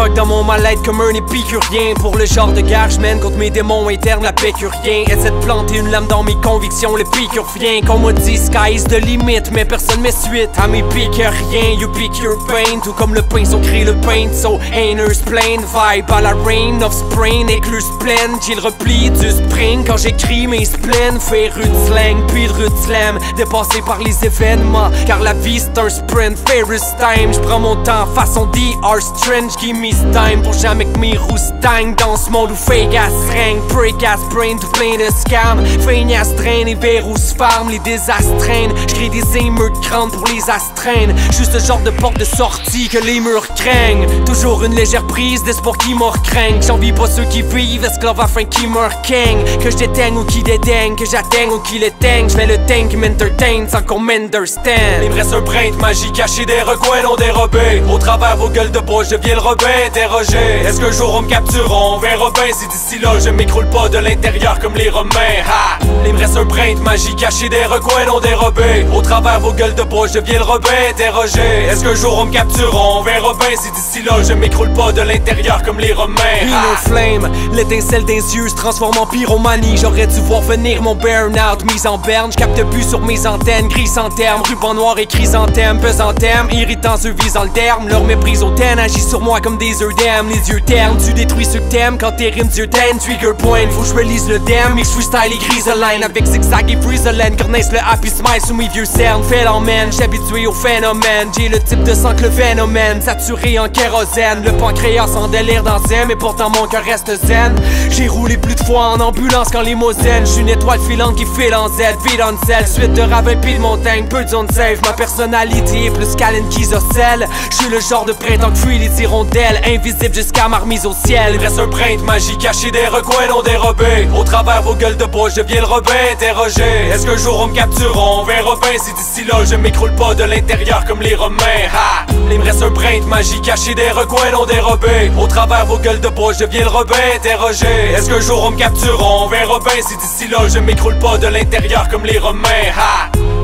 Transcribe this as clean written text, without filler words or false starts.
drogue dans mon mal-être comme un épicurien. Pour le genre de guerre j'mène contre mes démons internes, la pécurien. Essaie de planter une lame dans mes convictions, le piqûre vient. Qu'on m'a dit sky is the limit, mais personne m'est suite à mes piques rien. You pick your pain, tout comme le pain, so crée le pain. So haters plain, vibe à la rain of spring, écluse pleine. J'ai le repli du spring quand j'écris mes spleens. Fait rude slang, puis de rude slam, dépassé par les événements. Car la vie c'est un sprint, Ferris time. J'prends mon temps façon DR Strange, give me time pour jamais que mes roues stagnent. Dans ce monde où fake ass ring, break ass brain, tout plein de scams. Feignasse traîne et verrous se farment, les désastres traînent. J'crée des émeutes grandes pour les astreindre. Juste le genre de porte de sortie que les murs craignent. Toujours une légère prise d'espoir qui m'en craignent. J'envie pas ceux qui vivent, esclaves afin qui meurent king. Que je déteigne ou qui dédaigne, que j'atteigne ou qui l'éteigne. J'fais le thing qui m'entertain sans qu'on m'understand. Il me reste un brin de magie caché des recoins non dérobés. Au travers vos gueules de bois, je viens le Robin interroger. Est-ce qu'un jour on me capturera? On verra bien si d'ici là je m'écroule pas de l'intérieur comme les Romains. Ha! Il me reste un brin de magie caché des recoins non dérobés. Au travers vos gueules de bois, je viens le Robin interroger. Est-ce qu'un jour on me capturera? On verra bien si d'ici là je m'écroule pas de l'intérieur comme les Romains. Inner flame, l'étincelle des yeux se transforme en pyromanie. J'aurais dû voir venir mon burn-out, mise en berne. J'capte plus sur mes antennes, gris sans terme, ruban noir et chrysanthème, pesant thème, irritant ceux visant le terme. Leur méprise hautaine agit sur moi comme des œdèmes. Les yeux ternes, tu détruis ceux que t'aimes quand tes rimes Dieu t'aiment. Trigger point, faut que je relise le dème. Mix freestyle et griseline avec zigzag et freeze-a-laine. Cornès le happy smile sous mes vieux cernes. Fait l'emmène, j'suis habitué au phénomène. J'ai le type de sang que le phénomène, saturé en kérosène. Le pancréas en délire dans zen, mais pourtant mon cœur reste zen. J'ai roulé plus de fois en ambulance qu'en limousine. J'suis une étoile filante qui file en Z, vide en sel. Suite de ravin pis de montagne, peu de zone safe. Ma personnalité est plus câline qu'isocèle. J'suis le genre de printemps que fuit les hirondelles. Invisible jusqu'à ma remise au ciel. Il reste un brin de magie caché des recoins non dérobés. Au travers vos gueules de bois, je viens le Robin interroger. Est-ce qu'un jour on me capturera? On verra bien si d'ici là je m'écroule pas de l'intérieur comme les Romains. Ha! Il me reste un brin de magie caché des recoins non dérobés. Au travers vos gueules de bois, je viens le Robin interroger. Est-ce qu'un jour on me capturera? On verra bien si d'ici là je m'écroule pas de l'intérieur comme les Romains. Ha!